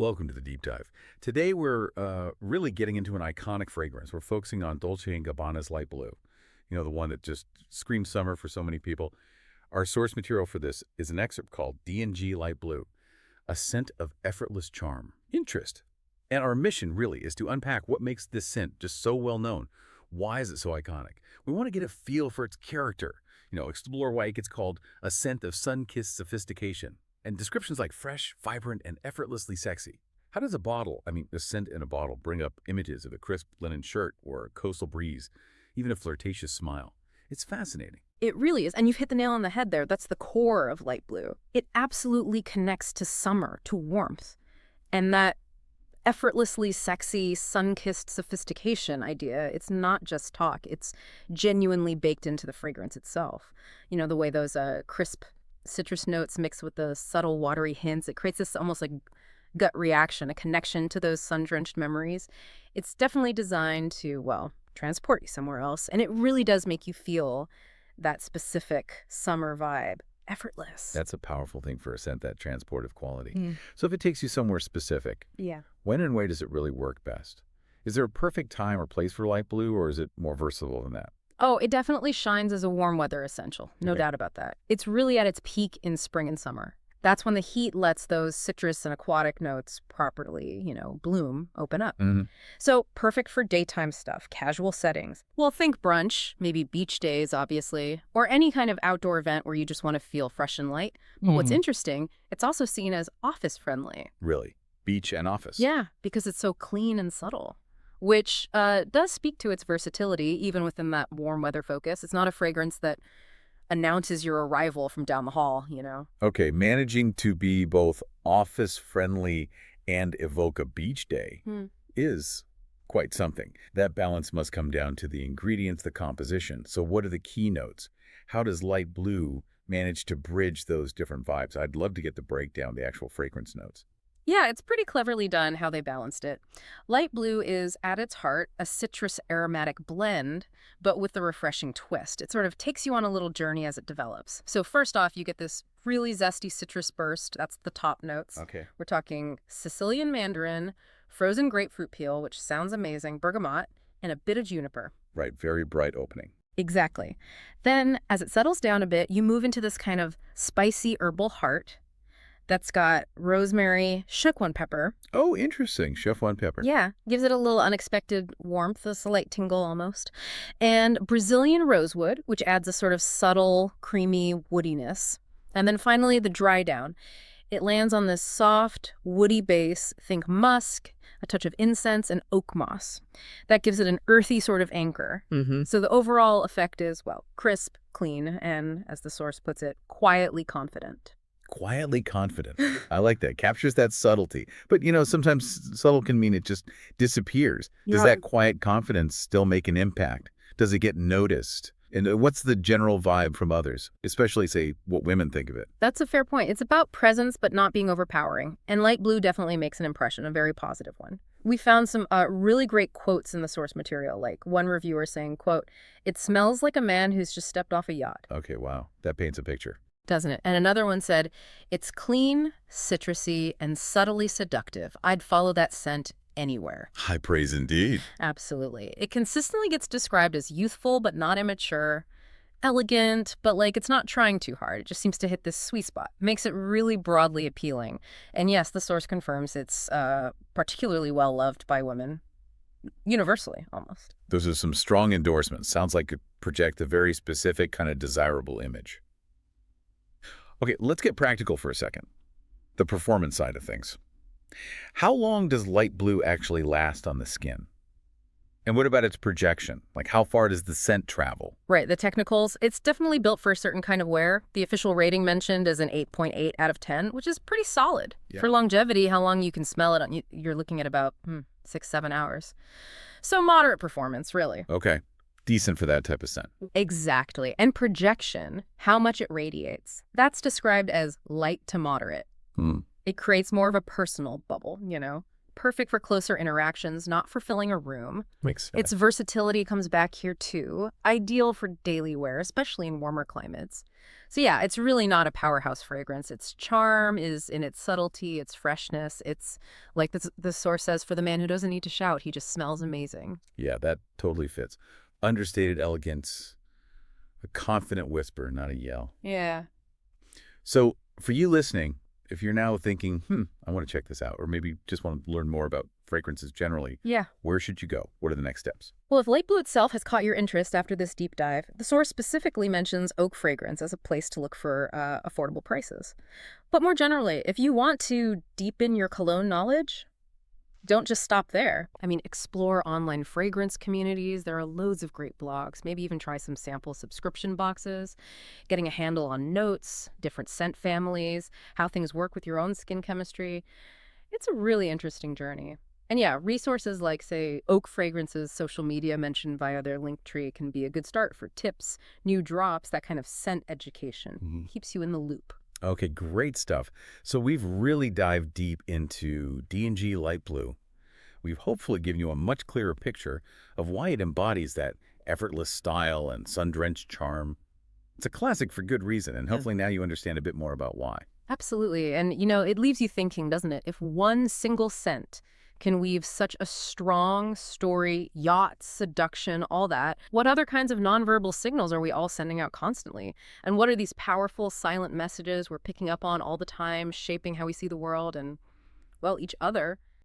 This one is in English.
Welcome to the Deep Dive. Today we're really getting into an iconic fragrance. We're focusing on Dolce & Gabbana's Light Blue. You know, the one that just screams summer for so many people. Our source material for this is an excerpt called D&G Light Blue, a scent of effortless charm. Interest. And our mission really is to unpack what makes this scent just so well known. Why is it so iconic? We want to get a feel for its character. Explore why it gets called a scent of sun-kissed sophistication. And descriptions like fresh, vibrant, and effortlessly sexy. How does a scent in a bottle, bring up images of a crisp linen shirt or a coastal breeze, even a flirtatious smile? It's fascinating. It really is. And you've hit the nail on the head there. That's the core of light blue. It absolutely connects to summer, to warmth. And that effortlessly sexy, sun-kissed sophistication idea, it's not just talk. It's genuinely baked into the fragrance itself. The way those crisp citrus notes mix with the subtle watery hints, it creates this almost like gut reaction, a connection to those sun-drenched memories. It's definitely designed to, transport you somewhere else. And it really does make you feel that specific summer vibe. Effortless. That's a powerful thing for a scent, that transportive quality. So if it takes you somewhere specific, when and where does it really work best? Is there a perfect time or place for light blue, or is it more versatile than that? Oh, it definitely shines as a warm weather essential. No doubt about that. It's really at its peak in spring and summer. That's when the heat lets those citrus and aquatic notes properly, bloom, open up. So perfect for daytime stuff, casual settings. Well, think brunch, maybe beach days, obviously, or any kind of outdoor event where you just want to feel fresh and light. But what's interesting, it's also seen as office friendly. Really? Beach and office? Yeah, because it's so clean and subtle, which does speak to its versatility, even within that warm weather focus. It's not a fragrance that announces your arrival from down the hall, Okay, managing to be both office-friendly and evoke a beach day is quite something. That balance must come down to the ingredients, the composition. So what are the key notes? How does light blue manage to bridge those different vibes? I'd love to get the breakdown, the actual fragrance notes. Yeah, it's pretty cleverly done how they balanced it. Light blue is, at its heart, a citrus-aromatic blend, but with a refreshing twist. It sort of takes you on a little journey as it develops. So first off, you get this really zesty citrus burst. That's the top notes. Okay. We're talking Sicilian Mandarin, frozen grapefruit peel, which sounds amazing, bergamot, and a bit of juniper. Right, very bright opening. Exactly. Then, as it settles down a bit, you move into this kind of spicy herbal heart that's got rosemary, Szechuan pepper. Oh, interesting. Szechuan pepper. Yeah, gives it a little unexpected warmth, a slight tingle almost. And Brazilian rosewood, which adds a sort of subtle, creamy woodiness. And then finally, the dry down. It lands on this soft, woody base. Think musk, a touch of incense, and oakmoss. That gives it an earthy sort of anchor. So the overall effect is, crisp, clean, and, as the source puts it, quietly confident. Quietly confident. I like that. Captures that subtlety. But, sometimes subtle can mean it just disappears. Does that quiet confidence still make an impact? Does it get noticed? And what's the general vibe from others, especially, say, what women think of it? That's a fair point. It's about presence, but not being overpowering. And light blue definitely makes an impression, a very positive one. We found some really great quotes in the source material, like one reviewer saying, quote, "It smells like a man who's just stepped off a yacht." Okay, wow. That paints a picture. Doesn't it? And another one said, "It's clean, citrusy, and subtly seductive. I'd follow that scent anywhere." High praise indeed. Absolutely. It consistently gets described as youthful but not immature, elegant, but it's not trying too hard. It just seems to hit this sweet spot. Makes it really broadly appealing. And yes, the source confirms it's particularly well loved by women, universally almost. Those are some strong endorsements. Sounds like it projects a very specific kind of desirable image. Okay, let's get practical for a second. The performance side of things. How long does light blue actually last on the skin? And what about its projection? How far does the scent travel? Right, the technicals. It's definitely built for a certain kind of wear. The official rating mentioned is an 8.8 out of 10, which is pretty solid. Yeah. For longevity, how long you can smell it, you're looking at about 6-7 hours. So moderate performance, really. Okay. Decent for that type of scent. Exactly. And projection, how much it radiates. That's described as light to moderate. It creates more of a personal bubble, perfect for closer interactions, not for filling a room. Makes sense. Its versatility comes back here too. Ideal for daily wear, especially in warmer climates. So yeah, it's really not a powerhouse fragrance. Its charm is in its subtlety, its freshness. It's, like the source says, for the man who doesn't need to shout. He just smells amazing. Yeah, that totally fits. Understated elegance, a confident whisper, not a yell. Yeah. So for you listening, if you're now thinking, I want to check this out, or maybe just want to learn more about fragrances generally, Yeah. where should you go? What are the next steps? Well, if light blue itself has caught your interest after this deep dive, the source specifically mentions oak fragrance as a place to look for affordable prices. But more generally, if you want to deepen your cologne knowledge, don't just stop there. I mean, explore online fragrance communities. There are loads of great blogs. Maybe even try some sample subscription boxes, getting a handle on notes, different scent families, how things work with your own skin chemistry. It's a really interesting journey. And yeah, resources like, say, Oak Fragrance's social media mentioned via their link tree can be a good start for tips, new drops, that kind of scent education. Keeps you in the loop. Okay, great stuff. So we've really dived deep into D&G Light Blue. We've hopefully given you a much clearer picture of why it embodies that effortless style and sun-drenched charm. It's a classic for good reason, and hopefully now you understand a bit more about why. Absolutely. And, it leaves you thinking, doesn't it? If one single scent can weave such a strong story, yacht, seduction, all that, what other kinds of nonverbal signals are we all sending out constantly? And what are these powerful silent messages we're picking up on all the time, shaping how we see the world and, well, each other?